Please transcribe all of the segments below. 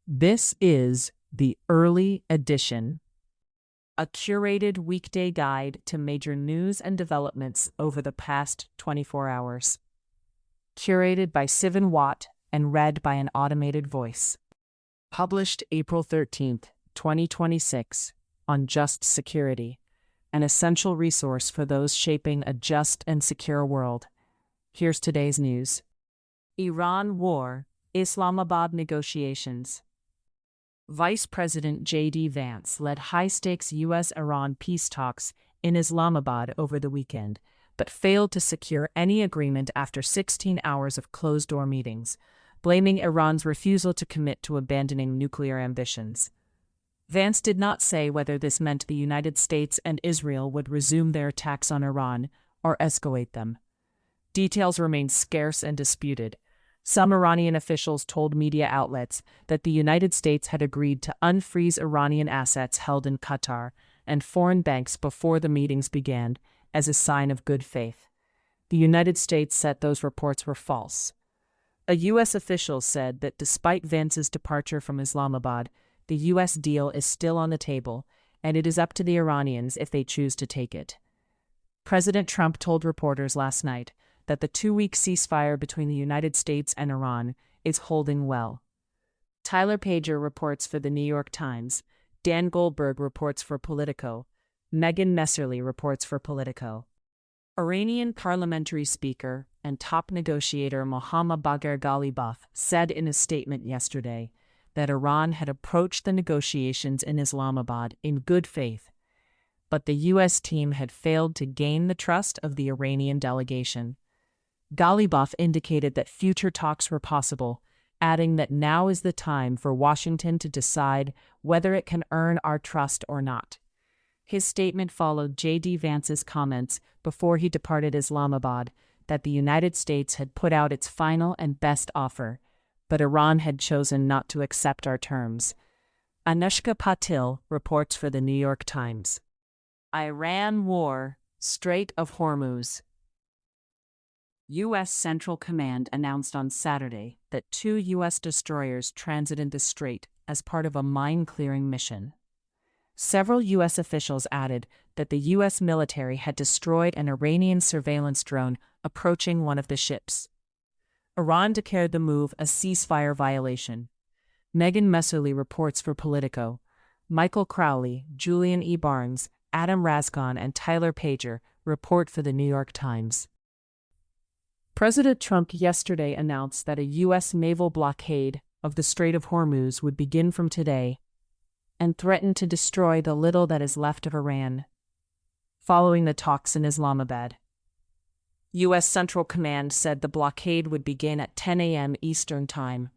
This is the early edition, a curated weekday guide to major news and developments over the past 24 hours. Curated by Sivan Watt and read by an automated voice. Published April 13th, 2026, on Just Security, an essential resource for those shaping a just and secure world. Here's today's news. Iran war, Islamabad negotiations. Vice President J.D. Vance led high-stakes U.S.-Iran peace talks in Islamabad over the weekend, but failed to secure any agreement after 16 hours of closed-door meetings, blaming Iran's refusal to commit to abandoning nuclear ambitions. Vance did not say whether this meant the United States and Israel would resume their attacks on Iran or escalate them. Details remain scarce and disputed. Some Iranian officials told media outlets that the United States had agreed to unfreeze Iranian assets held in Qatar and foreign banks before the meetings began, as a sign of good faith. The United States said those reports were false. A U.S. official said that despite Vance's departure from Islamabad, the U.S. deal is still on the table, and it is up to the Iranians if they choose to take it. President Trump told reporters last night that the 2-week ceasefire between the United States and Iran is holding well. Tyler Pager reports for The New York Times, Dan Goldberg reports for Politico, Megan Messerly reports for Politico. Iranian parliamentary speaker and top negotiator Mohammad Bagher Ghalibaf said in a statement yesterday that Iran had approached the negotiations in Islamabad in good faith, but the U.S. team had failed to gain the trust of the Iranian delegation. Ghalibaf indicated that future talks were possible, adding that now is the time for Washington to decide whether it can earn our trust or not. His statement followed J.D. Vance's comments before he departed Islamabad that the United States had put out its final and best offer, but Iran had chosen not to accept our terms. Anushka Patil reports for The New York Times. Iran war, Strait of Hormuz. U.S. Central Command announced on Saturday that 2 U.S. destroyers transited the strait as part of a mine-clearing mission. Several U.S. officials added that the U.S. military had destroyed an Iranian surveillance drone approaching one of the ships. Iran declared the move a ceasefire violation. Megan Messerly reports for Politico. Michael Crowley, Julian E. Barnes, Adam Rascon, and Tyler Pager report for The New York Times. President Trump yesterday announced that a U.S. naval blockade of the Strait of Hormuz would begin from today and threatened to destroy the little that is left of Iran, following the talks in Islamabad. U.S. Central Command said the blockade would begin at 10 a.m. Eastern Time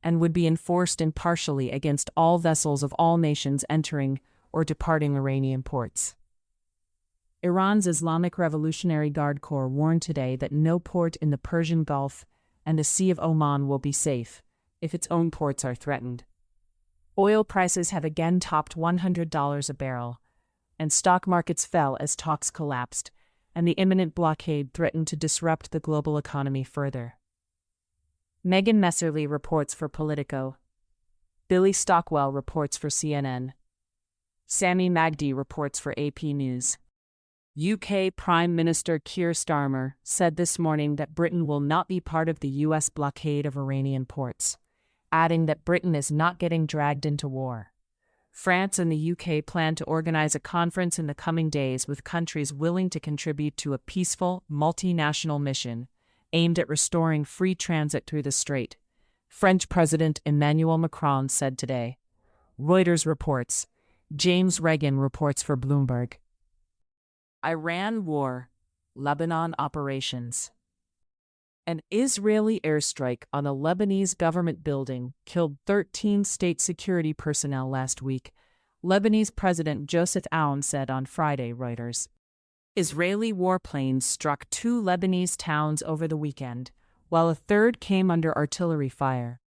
and would be enforced impartially against all vessels of all nations entering or departing Iranian ports. Iran's Islamic Revolutionary Guard Corps warned today that no port in the Persian Gulf and the Sea of Oman will be safe if its own ports are threatened. Oil prices have again topped $100 a barrel, and stock markets fell as talks collapsed, and the imminent blockade threatened to disrupt the global economy further. Megan Messerly reports for Politico. Billy Stockwell reports for CNN. Sami Magdi reports for AP News. UK Prime Minister Keir Starmer said this morning that Britain will not be part of the US blockade of Iranian ports, adding that Britain is not getting dragged into war. France and the UK plan to organize a conference in the coming days with countries willing to contribute to a peaceful, multinational mission aimed at restoring free transit through the strait, French President Emmanuel Macron said today. Reuters reports. James Reagan reports for Bloomberg. Iran war, Lebanon operations. An Israeli airstrike on a Lebanese government building killed 13 state security personnel last week, Lebanese President Joseph Aoun said on Friday, Reuters. Israeli warplanes struck 2 Lebanese towns over the weekend, while a third came under artillery fire.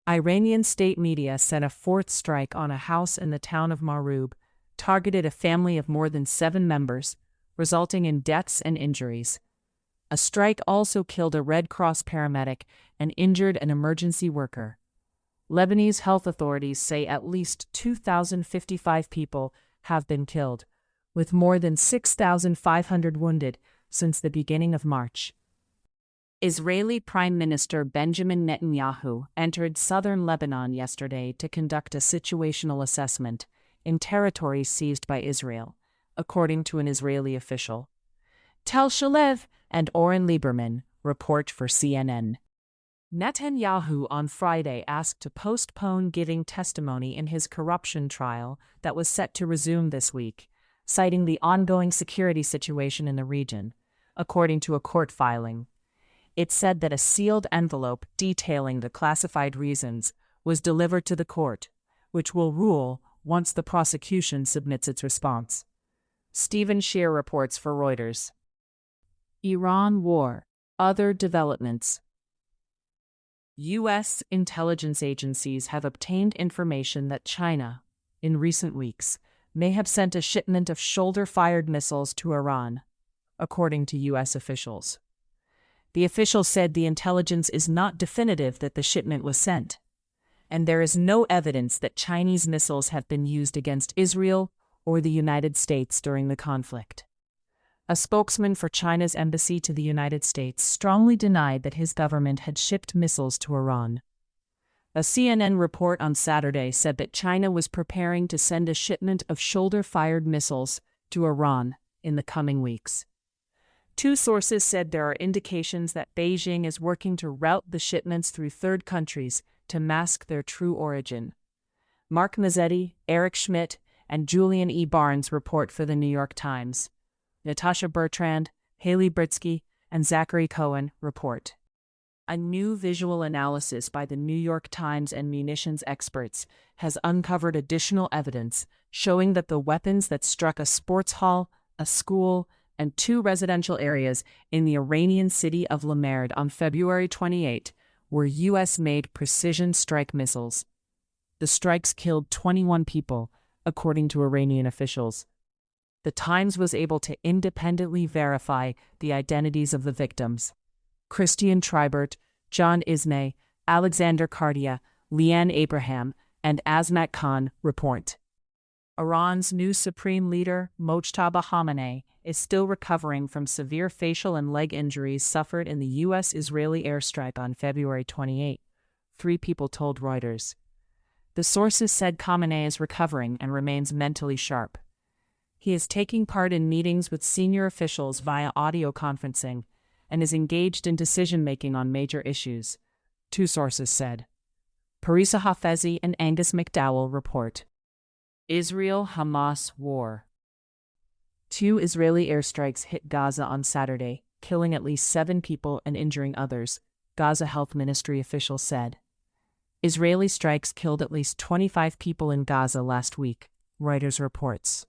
Iranian state media said a 4th strike on a house in the town of Marub targeted a family of more than 7 members, resulting in deaths and injuries. A strike also killed a Red Cross paramedic and injured an emergency worker. Lebanese health authorities say at least 2,055 people have been killed, with more than 6,500 wounded since the beginning of March. Israeli Prime Minister Benjamin Netanyahu entered southern Lebanon yesterday to conduct a situational assessment in territories seized by Israel, according to an Israeli official. Tel Shalev and Oren Lieberman report for CNN. Netanyahu on Friday asked to postpone giving testimony in his corruption trial that was set to resume this week, citing the ongoing security situation in the region, according to a court filing. It said that a sealed envelope detailing the classified reasons was delivered to the court, which will rule once the prosecution submits its response. Stephen Shear reports for Reuters. Iran war. Other developments. U.S. intelligence agencies have obtained information that China, in recent weeks, may have sent a shipment of shoulder-fired missiles to Iran, according to U.S. officials. The officials said the intelligence is not definitive that the shipment was sent, and there is no evidence that Chinese missiles have been used against Israel or the United States during the conflict. A spokesman for China's embassy to the United States strongly denied that his government had shipped missiles to Iran. A CNN report on Saturday said that China was preparing to send a shipment of shoulder-fired missiles to Iran in the coming weeks. Two sources said there are indications that Beijing is working to route the shipments through third countries to mask their true origin. Mark Mazzetti, Eric Schmidt, and Julian E. Barnes report for The New York Times. Natasha Bertrand, Haley Britsky, and Zachary Cohen report. A new visual analysis by the New York Times and munitions experts has uncovered additional evidence showing that the weapons that struck a sports hall, a school, and 2 residential areas in the Iranian city of Lamerd on February 28 were U.S.-made precision strike missiles. The strikes killed 21 people, according to Iranian officials. The Times was able to independently verify the identities of the victims. Christian Tribert, John Ismay, Alexander Kardia, Leanne Abraham, and Azmat Khan report. Iran's new supreme leader, Mojtaba Khamenei, is still recovering from severe facial and leg injuries suffered in the U.S.-Israeli airstrike on February 28, 3 people told Reuters. The sources said Khamenei is recovering and remains mentally sharp. He is taking part in meetings with senior officials via audio conferencing and is engaged in decision-making on major issues, 2 sources said. Parisa Hafezi and Angus McDowell report. Israel-Hamas war. 2 Israeli airstrikes hit Gaza on Saturday, killing at least 7 people and injuring others, Gaza Health Ministry officials said. Israeli strikes killed at least 25 people in Gaza last week, Reuters reports.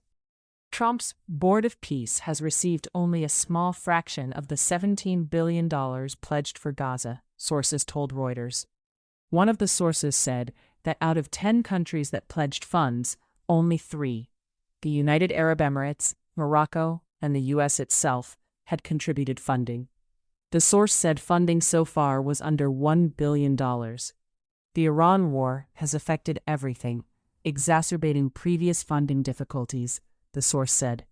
Trump's Board of Peace has received only a small fraction of the $17 billion pledged for Gaza, sources told Reuters. One of the sources said that out of 10 countries that pledged funds, only 3, the United Arab Emirates, Morocco, and the U.S. itself, had contributed funding. The source said funding so far was under $1 billion. The Iran war has affected everything, exacerbating previous funding difficulties, the source said.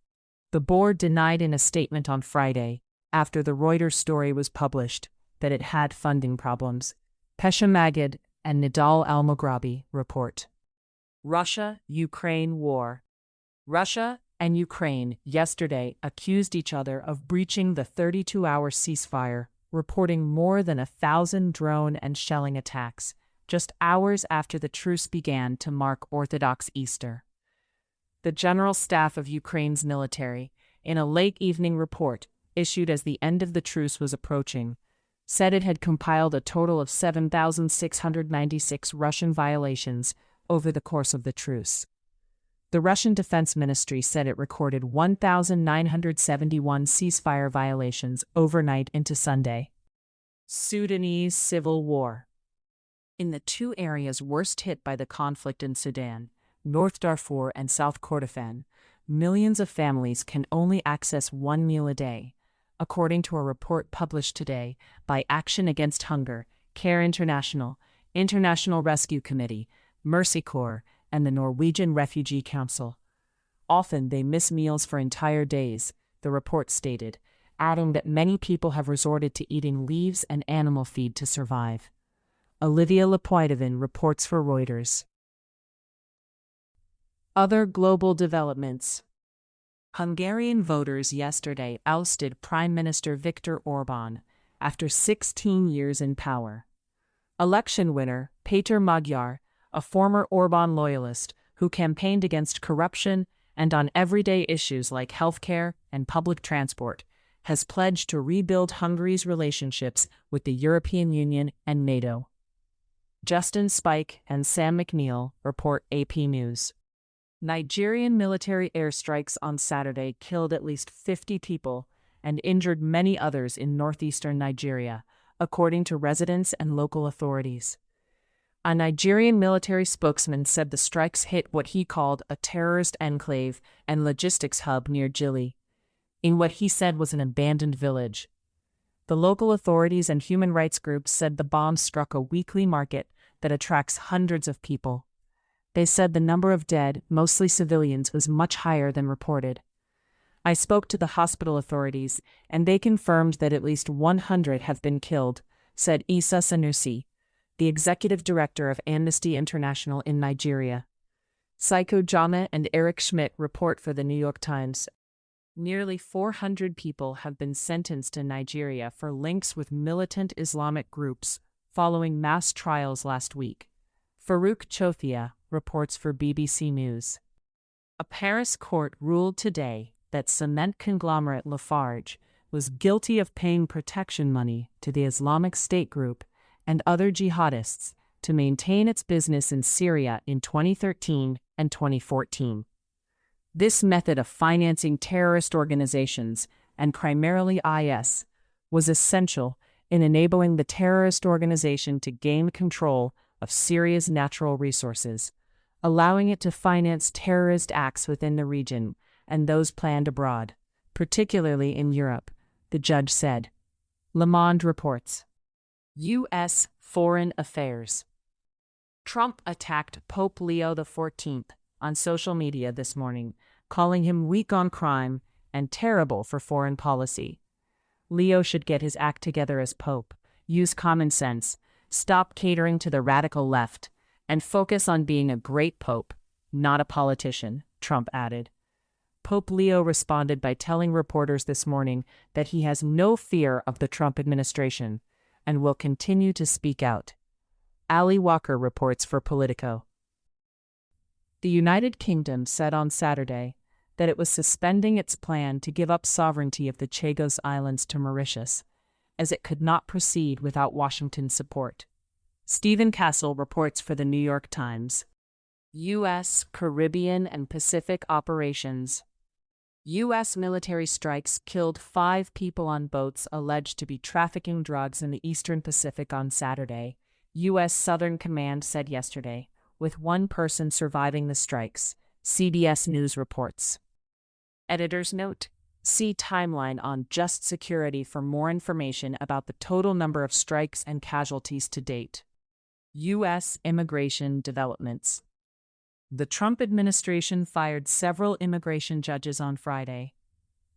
The board denied in a statement on Friday, after the Reuters story was published, that it had funding problems. Pesha Magid and Nidal Al-Moghrabi report. Russia-Ukraine war. Russia and Ukraine yesterday accused each other of breaching the 32-hour ceasefire, reporting more than 1,000 drone and shelling attacks, just hours after the truce began to mark Orthodox Easter. The General Staff of Ukraine's military, in a late evening report issued as the end of the truce was approaching, said it had compiled a total of 7,696 Russian violations over the course of the truce. The Russian Defense Ministry said it recorded 1,971 ceasefire violations overnight into Sunday. Sudanese civil war. In the 2 areas worst hit by the conflict in Sudan, North Darfur and South Kordofan, millions of families can only access 1 meal a day, according to a report published today by Action Against Hunger, Care International, International Rescue Committee, Mercy Corps, and the Norwegian Refugee Council. Often they miss meals for entire days, the report stated, adding that many people have resorted to eating leaves and animal feed to survive. Olivia Lepoidovin reports for Reuters. Other global developments. Hungarian voters yesterday ousted Prime Minister Viktor Orbán after 16 years in power. Election winner Péter Magyar, a former Orbán loyalist who campaigned against corruption and on everyday issues like healthcare and public transport, has pledged to rebuild Hungary's relationships with the European Union and NATO. Justin Spike and Sam McNeil report AP News. Nigerian military airstrikes on Saturday killed at least 50 people and injured many others in northeastern Nigeria, according to residents and local authorities. A Nigerian military spokesman said the strikes hit what he called a terrorist enclave and logistics hub near Jili, in what he said was an abandoned village. The local authorities and human rights groups said the bombs struck a weekly market that attracts hundreds of people. They said the number of dead, mostly civilians, was much higher than reported. I spoke to the hospital authorities, and they confirmed that at least 100 have been killed, said Isa Sanusi, the executive director of Amnesty International in Nigeria. Psycho Jama and Eric Schmidt report for the New York Times. Nearly 400 people have been sentenced in Nigeria for links with militant Islamic groups following mass trials last week. Farouk Chothia reports for BBC News. A Paris court ruled today that cement conglomerate Lafarge was guilty of paying protection money to the Islamic State group and other jihadists to maintain its business in Syria in 2013 and 2014. This method of financing terrorist organizations, and primarily IS, was essential in enabling the terrorist organization to gain control of Syria's natural resources, allowing it to finance terrorist acts within the region and those planned abroad, particularly in Europe, the judge said. Le Monde reports. U.S. Foreign Affairs. Trump attacked Pope Leo XIV on social media this morning, calling him weak on crime and terrible for foreign policy. Leo should get his act together as Pope, use common sense, stop catering to the radical left, and focus on being a great Pope, not a politician, Trump added. Pope Leo responded by telling reporters this morning that he has no fear of the Trump administration and will continue to speak out. Ali Walker reports for Politico. The United Kingdom said on Saturday that it was suspending its plan to give up sovereignty of the Chagos Islands to Mauritius, as it could not proceed without Washington's support. Stephen Castle reports for the New York Times. U.S. Caribbean and Pacific operations. U.S. military strikes killed 5 people on boats alleged to be trafficking drugs in the Eastern Pacific on Saturday, U.S. Southern Command said yesterday, with 1 person surviving the strikes, CBS News reports. Editor's note: see timeline on Just Security for more information about the total number of strikes and casualties to date. U.S. immigration developments. The Trump administration fired several immigration judges on Friday,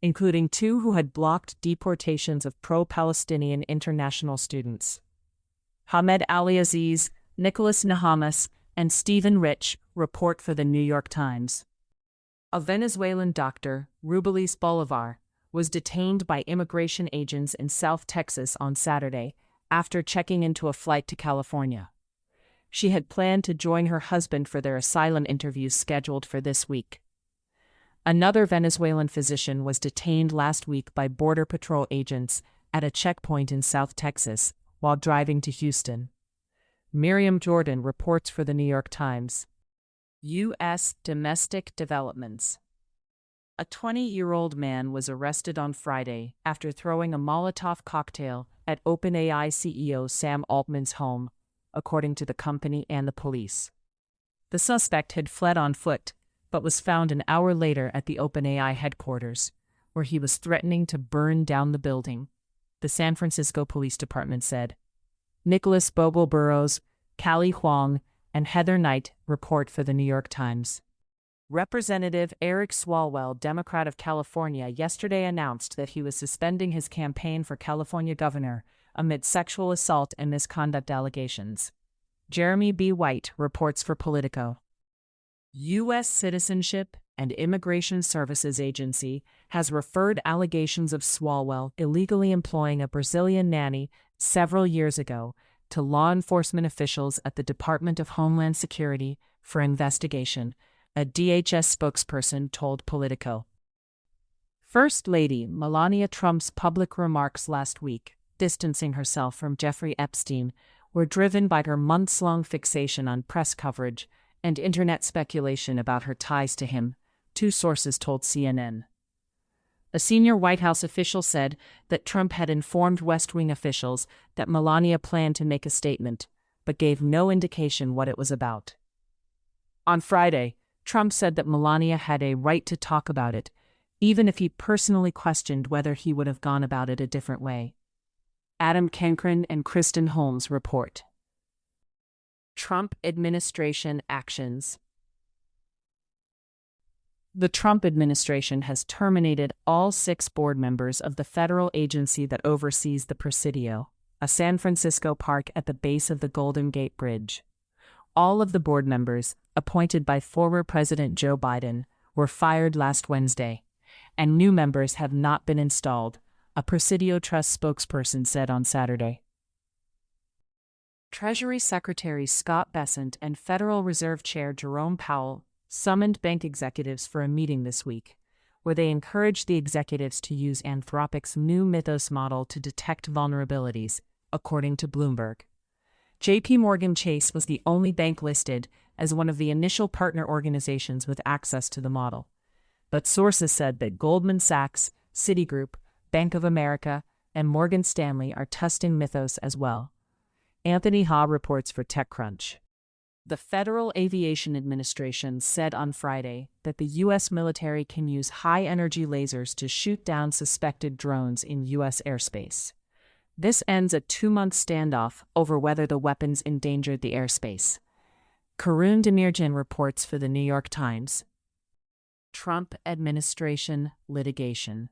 including 2 who had blocked deportations of pro-Palestinian international students. Hamed Ali Aziz, Nicholas Nahamas, and Stephen Rich report for the New York Times. A Venezuelan doctor, Rubilis Bolivar, was detained by immigration agents in South Texas on Saturday after checking into a flight to California. She had planned to join her husband for their asylum interviews scheduled for this week. Another Venezuelan physician was detained last week by Border Patrol agents at a checkpoint in South Texas while driving to Houston. Miriam Jordan reports for the New York Times. U.S. domestic developments. A 20-year-old man was arrested on Friday after throwing a Molotov cocktail at OpenAI CEO Sam Altman's home, according to the company and the police. The suspect had fled on foot, but was found an hour later at the OpenAI headquarters, where he was threatening to burn down the building, the San Francisco Police Department said. Nicholas Bogle Burrows, Callie Huang, and Heather Knight report for the New York Times. Representative Eric Swalwell, Democrat of California, yesterday announced that he was suspending his campaign for California governor amid sexual assault and misconduct allegations. Jeremy B. White reports for Politico. U.S. Citizenship and Immigration Services Agency has referred allegations of Swalwell illegally employing a Brazilian nanny several years ago to law enforcement officials at the Department of Homeland Security for investigation, a DHS spokesperson told Politico. First Lady Melania Trump's public remarks last week, distancing herself from Jeffrey Epstein, were driven by her months-long fixation on press coverage and internet speculation about her ties to him, two sources told CNN. A senior White House official said that Trump had informed West Wing officials that Melania planned to make a statement, but gave no indication what it was about. On Friday, Trump said that Melania had a right to talk about it, even if he personally questioned whether he would have gone about it a different way. Adam Cancron and Kristen Holmes report. Trump administration actions. The Trump administration has terminated all 6 board members of the federal agency that oversees the Presidio, a San Francisco park at the base of the Golden Gate Bridge. All of the board members, appointed by former President Joe Biden, were fired last Wednesday, and new members have not been installed, a Presidio Trust spokesperson said on Saturday. Treasury Secretary Scott Bessent and Federal Reserve Chair Jerome Powell summoned bank executives for a meeting this week, where they encouraged the executives to use Anthropic's new Mythos model to detect vulnerabilities, according to Bloomberg. J.P. Morgan Chase was the only bank listed as one of the initial partner organizations with access to the model. But sources said that Goldman Sachs, Citigroup, Bank of America, and Morgan Stanley are testing Mythos as well. Anthony Ha reports for TechCrunch. The Federal Aviation Administration said on Friday that the U.S. military can use high-energy lasers to shoot down suspected drones in U.S. airspace. This ends a 2-month standoff over whether the weapons endangered the airspace. Karun Demirjan reports for the New York Times. Trump administration litigation.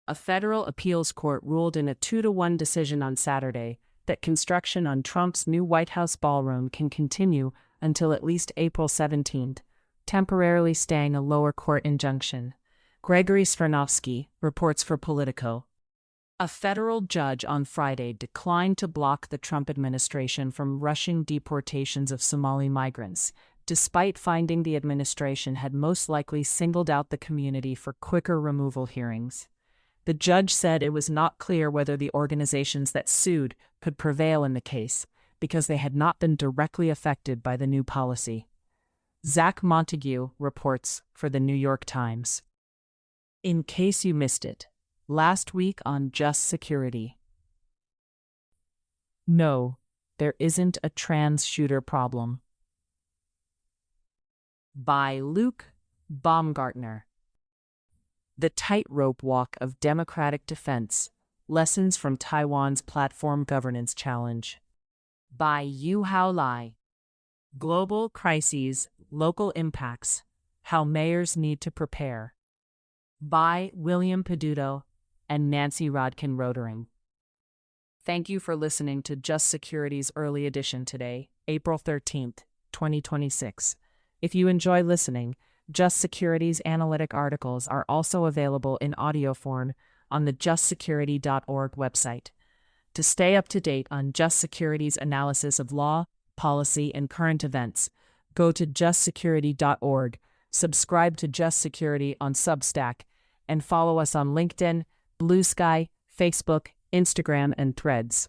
A federal appeals court ruled in a 2-1 decision on Saturday that construction on Trump's new White House ballroom can continue until at least April 17, temporarily staying a lower court injunction. Gregory Svirnovsky reports for Politico. A federal judge on Friday declined to block the Trump administration from rushing deportations of Somali migrants, despite finding the administration had most likely singled out the community for quicker removal hearings. The judge said it was not clear whether the organizations that sued could prevail in the case because they had not been directly affected by the new policy. Zach Montague reports for the New York Times. In case you missed it, last week on Just Security. No, there isn't a trans shooter problem. By Luke Baumgartner. The Tightrope Walk of Democratic Defense, Lessons from Taiwan's Platform Governance Challenge. By Yu-Hao Lai. Global Crises, Local Impacts, How Mayors Need to Prepare. By William Peduto and Nancy Rodkin-Rodering. Thank you for listening to Just Security's early edition today, April 13th, 2026. If you enjoy listening, Just Security's analytic articles are also available in audio form on the justsecurity.org website. To stay up to date on Just Security's analysis of law, policy, and current events, go to justsecurity.org, subscribe to Just Security on Substack, and follow us on LinkedIn, Blue Sky, Facebook, Instagram, and Threads.